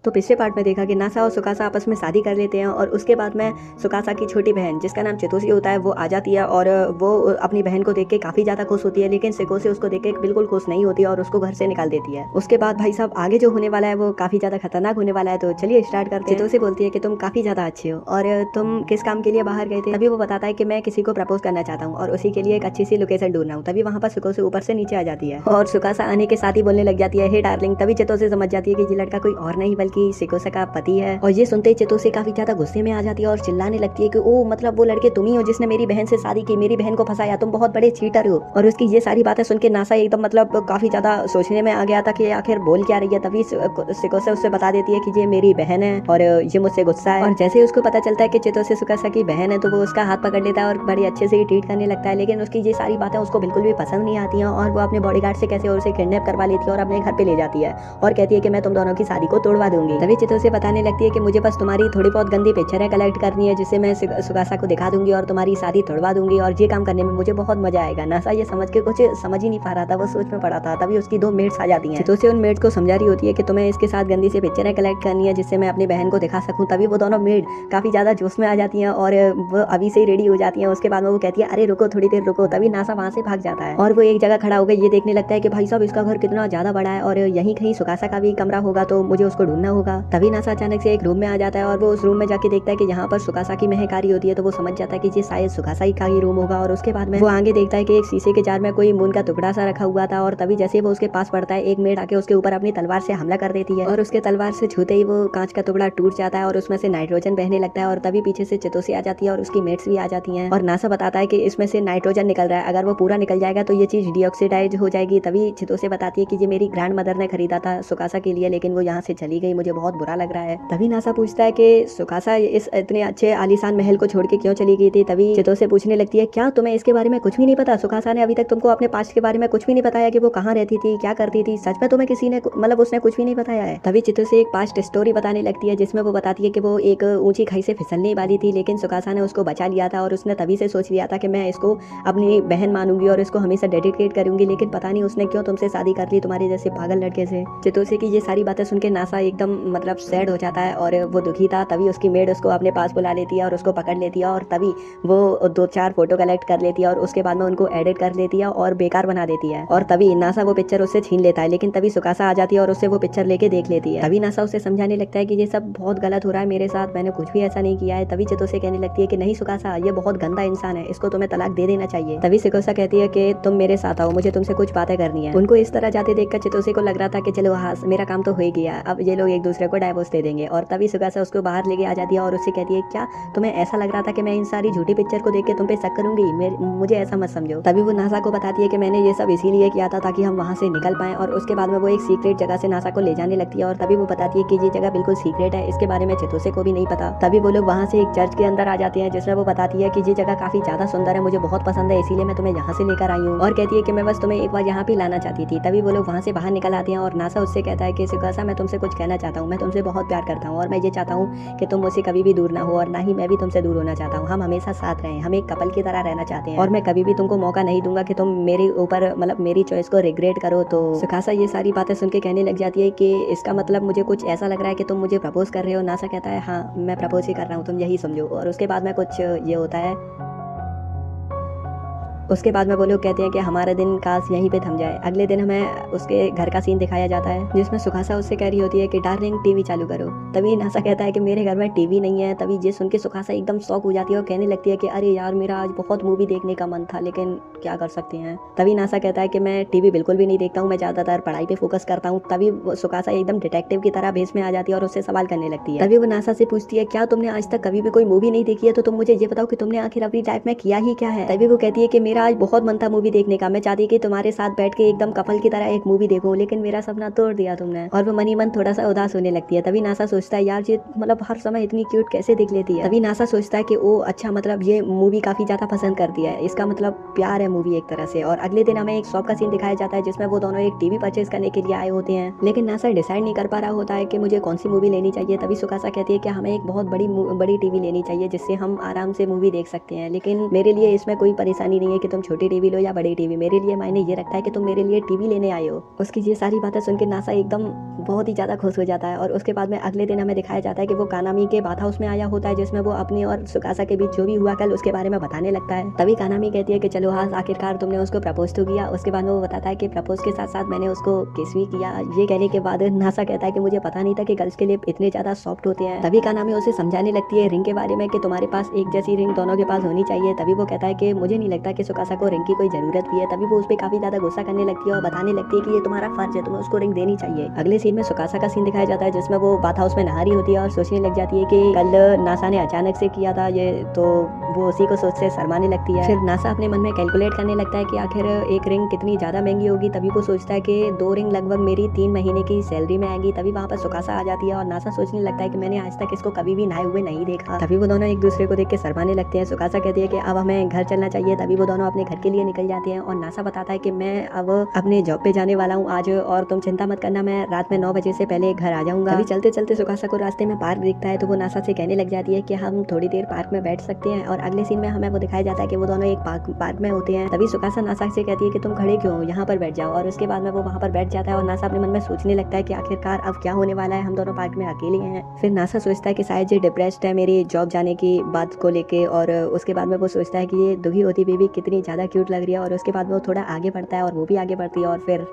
तो पिछले पार्ट में देखा कि नासा और सुकासा आपस में शादी कर लेते हैं और उसके बाद में सुकासा की छोटी बहन जिसका नाम चितोसी होता है वो आ जाती है और वो अपनी बहन को देख के काफी ज्यादा खुश होती है, लेकिन सिकोसे उसको देख के बिल्कुल खुश नहीं होती है और उसको घर से निकाल देती है। उसके बाद भाई साहब आगे जो होने वाला है वो काफी ज्यादा खतरनाक होने वाला है, तो चलिए स्टार्ट करते हैं। चितोसी बोलती है कि तुम काफी ज्यादा अच्छे हो और तुम किस काम के लिए बाहर गए थे। तभी वो बताता है कि मैं किसी को प्रपोज करना चाहता हूँ और उसी के लिए एक अच्छी सी लोकेशन ढूंढ रहा हूँ। तभी वहाँ पर सिकोसे ऊपर से नीचे आ जाती है और सुकासा आने के साथ ही बोलने लग जाती है, हे डार्लिंग। तभी चितोसी समझ जाती है कि ये लड़का कोई और नहीं बल्कि सिकोसे का पति है और ये सुनते ही चितोसी काफी ज्यादा गुस्से में आ जाती है और चिल्लाने लगती है कि ओ मतलब वो लड़के तुम ही हो जिसने मेरी बहन से शादी की, मेरी बहन को फंसाया, तुम बहुत बड़े चीटर हो। और उसकी ये सारी बातें सुन के नासा एकदम मतलब काफी ज्यादा सोचने में आ गया था कि आखिर बोल क्या रही है। तभी सिकोसे उससे बता देती है कि ये मेरी बहन है और ये मुझसे गुस्सा है। और जैसे ही उसको पता चलता है कि चितोसी सुकासा की बहन है तो वो उसका हाथ पकड़ लेता है और बड़ी अच्छे से ट्रीट करने लगता है, लेकिन उसकी ये सारी बातें उसको बिल्कुल भी पसंद नहीं आती हैं और वो अपने बॉडीगार्ड से कैसे उसे किडनैप करवा लेती है और अपने घर पे ले जाती है और कहती है कि मैं तुम दोनों की शादी को तोड़वा दूंगी। तभी चितोसी बताने लगती है कि मुझे बस तुम्हारी थोड़ी बहुत गंदी पिक्चरें कलेक्ट करनी है जिससे मैं सुकासा को दिखा दूंगी और तुम्हारी शादी तोड़वा दूंगी और ये काम करने में मुझे बहुत मजा आएगा। नासा ये समझ के कुछ समझ ही नहीं पा रहा था, वो सोच में पड़ा था। तभी उसकी दो मेट्स आ जाती हैं। चितोसी उन मेट्स को समझा रही होती है कि तुम्हें इसके साथ गंदी सी पिक्चरें कलेक्ट करनी है जिससे मैं अपनी बहन को दिखा सकूं। तभी वो दोनों मेड काफी ज्यादा जोश में आ जाती हैं और वो अभी से ही रेडी हो जाती हैं। उसके बाद में वो कहती है अरे रुको थोड़ी देर रुको। तभी नासा वहां से भाग जाता है और वो एक जगह खड़ा होकर ये देखने लगता है कि भाई साहब इसका घर कितना ज्यादा बड़ा है और यहीं कहीं सुकासा का भी कमरा होगा तो मुझे उसको ढूंढना होगा। तभी नासा अचानक से एक रूम में आ जाता है और वो उस रूम में जाके देखता है कि यहाँ पर सुकासा की महक आ रही होती है, तो वो समझ जाता है कि ये शायद सुकासा का ही रूम होगा। और उसके बाद में वो आगे देखता है कि एक शीशे के जार में कोई मून का टुकड़ा सा रखा हुआ था और तभी जैसे वो उसके पास पड़ता है एक मेड आके उसके ऊपर अपनी तलवार से हमला कर देती है और उसके तलवार से छूते ही वो कांच का टुकड़ा टूट जाता है और उसमें से नाइट्रोजन बहने लगता है। और तभी पीछे से चितोसी आ जाती है और उसकी मेट्स भी आ जाती हैं और नासा बताता है कि इसमें से नाइट्रोजन निकल रहा है, अगर वो पूरा निकल जाएगा तो ये चीज डीऑक्सीडाइज हो जाएगी। तभी चितोसी बताती है कि ये मेरी ग्रैंड मदर ने खरीदा था सुकासा के लिए, लेकिन वो यहाँ से चली गई, मुझे बहुत बुरा लग रहा है। तभी नासा पूछता है कि सुकासा इस इतने अच्छे आलीशान महल को छोड़ के क्यों चली गई थी। तभी चितोसी पूछने लगती है क्या तुम्हें इसके बारे में कुछ भी नहीं पता? सुकासा ने अभी तक तुमको अपने पास्ट के बारे में कुछ भी नहीं बताया कि वो कहाँ रहती थी, क्या करती थी? सच में तुम्हें किसी ने मतलब उसने कुछ भी नहीं बताया है? तभी चितोसी एक पास्ट स्टोरी बताने लगती है जिसमें वो बताती है कि वो एक ऊंची खाई से फिसलने वाली थी, लेकिन सुकासा ने उसको बचा लिया था और उसने तभी से सोच लिया था कि मैं इसको अपनी बहन मानूंगी और इसको हमेशा डेडिकेट करूंगी, लेकिन पता नहीं उसने क्यों तुमसे शादी कर ली तुम्हारे जैसे पागल लड़के से। चितोसी की ये सारी बातें सुन के नासा एकदम मतलब सैड हो जाता है और वो दुखी था। तभी उसकी मेड उसको अपने पास बुला लेती है और उसको पकड़ लेती है और तभी वो 2-4 फोटो कलेक्ट कर लेती है और उसके बाद में उनको एडिट कर लेती है और बेकार बना देती है और तभी नासा वो पिक्चर उससे छीन लेता है, लेकिन तभी सुकासा आ जाती है और उससे वो पिक्चर लेके देख लेती है। तभी नासा उसे समझाने लगता है कि ये सब बहुत गलत हो रहा है मेरे साथ, मैंने कुछ भी ऐसा नहीं किया है। तभी चितोसी कहने लगती है कि नहीं सुकासा ये बहुत गंदा इंसान है, इसको तुम्हें तलाक दे देना चाहिए। तभी सुकासा कहती है कि तुम मेरे साथ आओ, मुझे तुमसे कुछ बातें करनी है। उनको इस तरह जाते देखकर चितोसी को लग रहा था कि चलो हाँ मेरा काम तो हो ही गया, अब ये लोग एक दूसरे को डाइवोर्स दे देंगे। और तभी सुकासा उसको बाहर लेके आ जाती है और उससे कहती है क्या तुम्हें ऐसा लग रहा था कि मैं इन सारी झूठी पिक्चर को देख के तुम पे शक करूंगी? मुझे ऐसा मत समझो। तभी वो नासा को बताती है कि मैंने ये सब इसीलिए किया था ताकि हम वहाँ से निकल पाएं और उसके बाद में वो एक सीक्रेट जगह से नासा को ले जाने लगती है और तभी वो बताती है कि ये जगह बिल्कुल सीक्रेट है, इसके बारे में चितोसी को भी नहीं पता। तभी वो लोग वहाँ से एक चर्च के अंदर आ जाते हैं जिसमें वो बताती है कि ये जगह काफी ज्यादा सुंदर है, मुझे बहुत पसंद है, इसीलिए मैं तुम्हें यहाँ से लेकर आई हूँ और कहती है कि मैं बस तुम्हें एक बार यहाँ पे लाना चाहती थी। तभी वो लोग वहाँ से बाहर निकल आते हैं और नासा उससे कहता है कि सुकासा मैं तुमसे कुछ कहना चाहता हूँ, मैं तुमसे बहुत प्यार करता हूँ और मैं ये चाहता हूँ कि तुम मुझसे कभी भी दूर ना हो और ना ही मैं भी तुमसे दूर होना चाहता हूँ, हम हमेशा साथ रहें, हम एक कपल की तरह रहना चाहते हैं और मैं कभी भी तुमको मौका नहीं दूंगा कि तुम मेरे ऊपर मतलब मेरी चॉइस को रिग्रेट करो। तो सुकासा ये सारी बातें सुन के कहने लग जाती है कि इसका मतलब मुझे कुछ ऐसा लग रहा है कि तुम मुझे प्रपोज कर रहे हो। नासा कहता है हाँ मैं प्रपोज ही कर रहा हूँ, तुम यही समझो। और उसके बाद में कुछ ये होता है, उसके बाद में वो लोग कहते हैं कि हमारा दिन काश यहीं पे थम जाए। अगले दिन हमें उसके घर का सीन दिखाया जाता है जिसमें सुकासा उससे कह रही होती है कि डार्लिंग टीवी चालू करो। तभी नासा कहता है कि मेरे घर में टीवी नहीं है। तभी ये सुन के सुकासा एकदम शॉक हो जाती है और कहने लगती है कि अरे यार मेरा आज बहुत मूवी देखने का मन था लेकिन क्या कर सकते हैं। तभी नासा कहता है कि मैं टीवी बिल्कुल भी नहीं देखता हूँ, मैं ज्यादातर पढ़ाई पे फोकस करता हूँ। तभी सुकासा एकदम डिटेक्टिव की तरह भेस में आ जाती है और उससे सवाल करने लगती है। तभी वो नासा से पूछती है क्या तुमने आज तक कभी भी कोई मूवी नहीं देखी है, तो तुम मुझे ये बताओ कि तुमने आखिर अपनी लाइफ में किया ही क्या है। तभी वो कहती है कि मेरा आज बहुत मन था मूवी देखने का, मैं चाहती कि तुम्हारे साथ बैठ के एकदम कपल की तरह एक मूवी देखूं, लेकिन मेरा सपना तोड़ दिया तुमने। और वो मनी मन थोड़ा सा उदास होने लगती है। तभी नासा सोचता है यार ये मतलब हर समय इतनी क्यूट कैसे दिख लेती है। तभी नासा सोचता है कि ओ अच्छा मतलब ये मूवी काफी ज्यादा पसंद करती है, इसका मतलब प्यार है मूवी एक तरह से। और अगले दिन हमें एक शॉप का सीन दिखाया जाता है जिसमें वो दोनों एक टीवी परचेज करने के लिए आए होते हैं, लेकिन नासा डिसाइड नहीं कर पा रहा होता है कि मुझे कौन सी मूवी लेनी चाहिए। तभी सुकासा कहती है कि हमें एक बहुत बड़ी टीवी लेनी चाहिए जिससे हम आराम से मूवी देख सकते हैं, लेकिन मेरे लिए इसमें कोई परेशानी नहीं है कि तुम छोटी टीवी लो या बड़ी टीवी, मेरे लिए मायने ये रखता है कि तुम मेरे लिए टीवी लेने आए हो। उसकी ये सारी बातें सुन के नासा एकदम बहुत ही ज़्यादा खुश हो जाता है। और उसके बाद में अगले दिन हमें दिखाया जाता है कि वो कानामी के बाथ हाउस में आया होता है, जिसमें वो अपनी और सुकासा के बीच जो भी हुआ कल उसके बारे में बताने लगता है। तभी कानामी कहती है कि चलो हाँ, आखिरकार तुमने उसको प्रपोज तो किया। उसके बाद में वो बताता है कि प्रपोज के साथ साथ मैंने उसको किस भी किया। ये कहने के बाद नासा कहता है कि मुझे पता नहीं था कि गर्ल्स के लिए इतने ज्यादा सॉफ्ट होते हैं। तभी कानामी उसे समझाने लगती है रिंग के बारे में कि तुम्हारे पास एक जैसी रिंग दोनों के पास होनी चाहिए। तभी वो कहता है कि मुझे नहीं लगता कि सुकासा को रिंग की कोई जरूरत भी है। तभी वो उस पर काफी ज्यादा गुस्सा करने लगती है और बताने लगती है कि ये तुम्हारा फर्ज है, तुम्हें उसको रिंग देनी चाहिए। अगले सीन में सुकासा का सीन दिखाया जाता है, जिसमें वो बाथ हाउस में नहा रही होती है और सोचने लग जाती है कि कल नासा ने अचानक से किया था ये, तो वो उसी को सोच से शर्माने लगती है। फिर नासा अपने मन में कैलकुलेट करने लगता है कि आखिर एक रिंग कितनी ज्यादा महंगी होगी। तभी वो सोचता है कि 2 रिंग लगभग मेरी 3 महीने की सैलरी में आएगी। तभी वहाँ पर सुकासा आ जाती है और नासा सोचने लगता है कि मैंने आज तक इसको कभी भी नहाए हुए नहीं देखा। तभी वो दोनों एक दूसरे को देख के शर्माने लगते हैं। सुकासा कहती है कि अब हमें घर चलना चाहिए। तभी वो दोनों अपने घर के लिए निकल जाते हैं और नासा बताता है कि मैं अब अपने जॉब पे जाने वाला हूँ आज, और तुम चिंता मत करना, मैं रात में 9 बजे से पहले घर आ जाऊंगा। अभी चलते चलते सुकासा को रास्ते में पार्क दिखता है, तो वो नासा से कहने लग जाती है कि हम थोड़ी देर पार्क में बैठ सकते हैं। और अगले सीन में हमें वो दिखाया जाता है कि वो दोनों एक पार्क में होते हैं। तभी सुकासा नासा से कहती है कि तुम खड़े क्यों हो, यहाँ पर बैठ जाओ। और उसके बाद में वो वहाँ पर बैठ जाता है और नासा अपने मन में सोचने लगता है कि आखिरकार अब क्या होने वाला है, हम दोनों पार्क में अकेले हैं। फिर नासा सोचता है कि शायद ये डिप्रेस्ड है मेरी जॉब जाने की बात को लेके। और उसके बाद में वो सोचता है कि ये दुखी होती बेबी कितनी ज्यादा क्यूट लग रही है। और उसके बाद में वो थोड़ा आगे बढ़ता है और वो भी आगे बढ़ती है, और फिर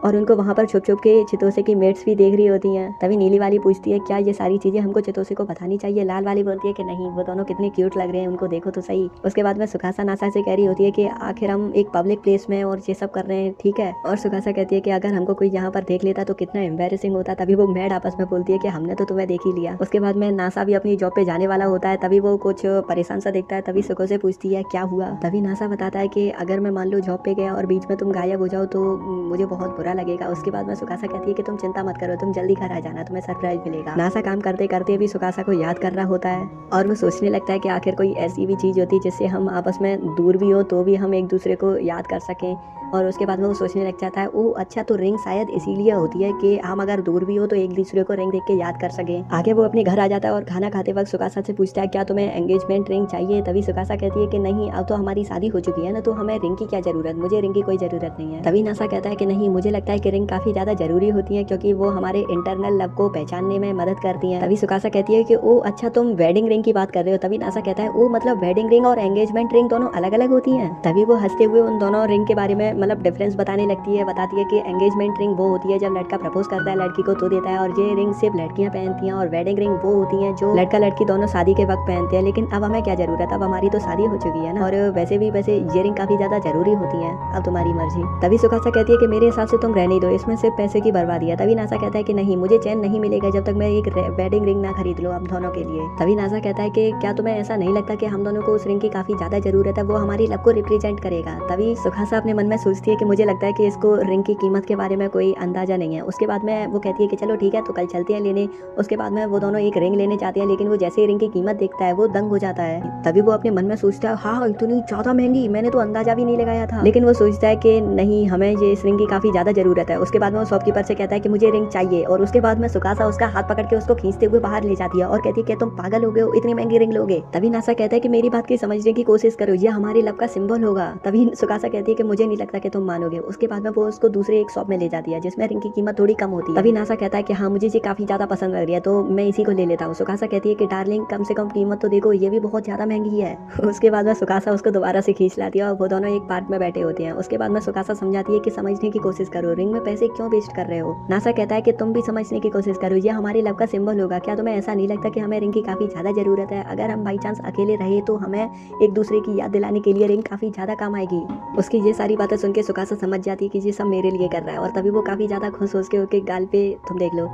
और उनको वहाँ पर छुप छुप के चितोसे की मेट्स भी देख रही होती हैं। तभी नीली वाली पूछती है क्या ये सारी चीजें हमको चितोसे को बतानी चाहिए। लाल वाली बोलती है कि नहीं, वो दोनों कितने क्यूट लग रहे हैं, उनको देखो तो सही। उसके बाद में सुकासा नासा से कह रही होती है कि आखिर हम एक पब्लिक प्लेस में और ये सब कर रहे हैं, ठीक है। और सुकासा कहती है कि अगर हमको कोई यहाँ पर देख लेता तो कितना एम्बेरसिंग होता। तभी वो मैड आपस में बोलती है कि हमने तो तुम्हें देख ही लिया। उसके बाद में नासा भी अपनी जॉब पे जाने वाला होता है। तभी वो कुछ परेशान सा दिखता है। तभी सुको से पूछती है क्या हुआ। तभी नासा बताता है कि अगर मैं मान लो जॉब पे गया और बीच में तुम गायब हो जाओ तो मुझे बहुत बुरा लगेगा। उसके बाद सुकासा कहती है कि तुम चिंता मत करो, तुम जल्दी घर आ जाना, तुम्हें सरप्राइज मिलेगा। नासा काम करते करते भी सुकासा को याद कर रहा होता है और वो सोचने लगता है कि आखिर कोई ऐसी भी चीज होती है जिससे हम आपस में दूर भी हो तो भी हम एक दूसरे को याद कर सकें। और उसके बाद में वो सोचने लग जाता है ओ अच्छा, तो रिंग शायद इसीलिए होती है कि हम अगर दूर भी हो तो एक दूसरे को रिंग देख के याद कर सकें। आगे वो अपने घर आ जाता है और खाना खाते वक्त सुकासा से पूछता है क्या तुम्हें एंगेजमेंट रिंग चाहिए। तभी सुकासा कहती है कि नहीं, अब तो हमारी शादी हो चुकी है ना, तो हमें रिंग की क्या जरूरत, मुझे रिंग की कोई जरूरत नहीं है। तभी नासा कहता है कि नहीं, मुझे लगता है कि रिंग काफी ज्यादा जरूरी होती है क्योंकि वो हमारे इंटरनल लव को पहचानने में मदद करती हैं। तभी सुकासा कहती है कि ओ अच्छा, तुम वेडिंग रिंग की बात कर रहे हो। तभी नासा कहता है ओ मतलब वेडिंग रिंग और एंगेजमेंट रिंग दोनों अलग अलग होती हैं। तभी वो हंसते हुए उन दोनों रिंग के बारे में मतलब डिफरेंस बताने लगती है। बताती है कि एंगेजमेंट रिंग वो होती है जब लड़का प्रपोज करता है लड़की को तो देता है, और ये रिंग सिर्फ लड़कियां पहनती हैं। और वेडिंग रिंग वो होती है जो लड़का लड़की दोनों शादी के वक्त पहनते हैं। लेकिन अब हमें क्या जरूरत, अब हमारी तो शादी हो चुकी है ना, और वैसे ये रिंग काफी ज्यादा जरूरी होती है, अब तुम्हारी मर्जी। तभी सुकासा कहती है कि मेरे हिसाब से तुम रहने दो, इसमें सिर्फ पैसे की बर्बादी है। तभी नासा कहता है कि नहीं, मुझे चैन नहीं मिलेगा जब तक मैं एक वेडिंग रिंग ना खरीद लूं हम दोनों के लिए। तभी नासा कहता है कि क्या तुम्हें ऐसा नहीं लगता कि हम दोनों को उस रिंग की काफी ज्यादा जरूरत है, वो हमारी लव को रिप्रेजेंट करेगा। तभी सुकासा अपने मन में सोचती है कि मुझे लगता है कि इसको रिंग की कीमत के बारे में कोई अंदाजा नहीं है। उसके बाद में वो कहती है कि चलो ठीक है, तो कल चलते हैं लेने। उसके बाद में वो दोनों एक रिंग लेने जाते हैं, लेकिन वो जैसे ही रिंग की कीमत देखता है वो दंग हो जाता है। तभी वो अपने मन में सोचता है हाँ, इतनी ज्यादा महंगी, मैंने तो अंदाजा भी नहीं लगाया था। लेकिन वो सोचता है कि नहीं, हमें ये इस रिंग की काफी ज्यादा जरूरत है। उसके बाद में वो शॉपकीपर से कहता है कि मुझे रिंग चाहिए, और उसके बाद में सुकासा उसका हाथ पकड़ के उसको खींचते हुए बाहर ले जाती है और कहती है कि तुम पागल हो गए हो, इतनी महंगी रिंग लोगे। तभी नासा कहता है कि मेरी बात की समझने की कोशिश करो, ये हमारी लव का सिंबल होगा। तभी सुकासा कहती है कि मुझे नहीं लगता कि तुम मानोगे। उसके बाद में वो उसको दूसरे एक शॉप में ले जाती है जिसमें रिंग की कीमत थोड़ी कम होती है। तभी नासा कहता है कि हाँ, मुझे ये काफी ज्यादा पसंद लग रही है तो मैं इसी को ले लेता हूँ। सुकासा कहती है कि डार्लिंग कम से कम कीमत तो देखो, ये भी बहुत ज्यादा महंगी है। उसके बाद में सुकासा उसको दोबारा से खींच लाती है और वो दोनों एक पार्क में बैठे होते हैं। उसके बाद में सुकासा समझाती है कि समझने की कोशिश करो, रिंग में पैसे क्यों वेस्ट कर रहे हो। नासा कहता है कि तुम भी समझने की कोशिश करो, ये हमारी लव का सिंबल होगा। क्या तुम्हें ऐसा नहीं लगता कि हमें रिंग की काफी ज्यादा जरूरत है। अगर हम बाई चांस अकेले रहे तो हमें एक दूसरे की याद दिलाने के लिए रिंग काफी ज्यादा काम आएगी। उसकी ये सारी बातें सुन के सुकासा समझ जाती है कि ये सब मेरे लिए कर रहा है, और तभी वो काफी ज्यादा खुश हो उसके गाल पे तुम देख लो।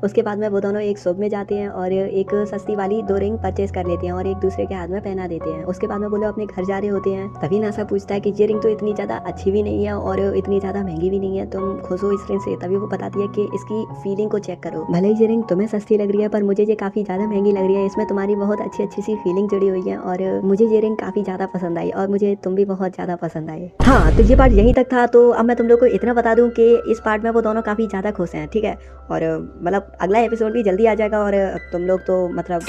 उसके बाद में वो दोनों एक शॉप में जाते हैं और एक सस्ती वाली 2 रिंग परचेज कर लेते हैं और एक दूसरे के हाथ में पहना देते हैं। उसके बाद में वो लोग अपने घर जा रहे होते हैं। तभी नासा पूछता है कि ये रिंग तो इतनी ज्यादा अच्छी भी नहीं है और इतनी ज्यादा महंगी भी नहीं है, तुम खुश हो इस रिंग से। तभी वो बताती है कि इसकी फीलिंग को चेक करो, भले ही ये रिंग तुम्हें सस्ती लग रही है पर मुझे ये काफी ज्यादा महंगी लग रही है। इसमें तुम्हारी बहुत अच्छी अच्छी सी फीलिंग जुड़ी हुई है और मुझे ये रिंग काफी ज्यादा पसंद आई और मुझे तुम भी बहुत ज्यादा पसंद आए। हाँ, तो ये पार्ट यहीं तक था। तो अब मैं तुम लोग को इतना बता दूं कि इस पार्ट में वो दोनों काफी ज्यादा खुश हैं, ठीक है। और मतलब अगला एपिसोड भी जल्दी आ जाएगा और तुम लोग तो मतलब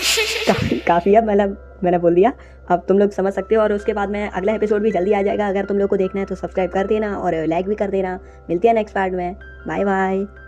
काफी अब मतलब मैंने बोल दिया, अब तुम लोग समझ सकते हो। और उसके बाद में अगला एपिसोड भी जल्दी आ जाएगा। अगर तुम लोग को देखना है तो सब्सक्राइब कर देना और लाइक भी कर देना। मिलते हैं नेक्स्ट पार्ट में। Bye bye.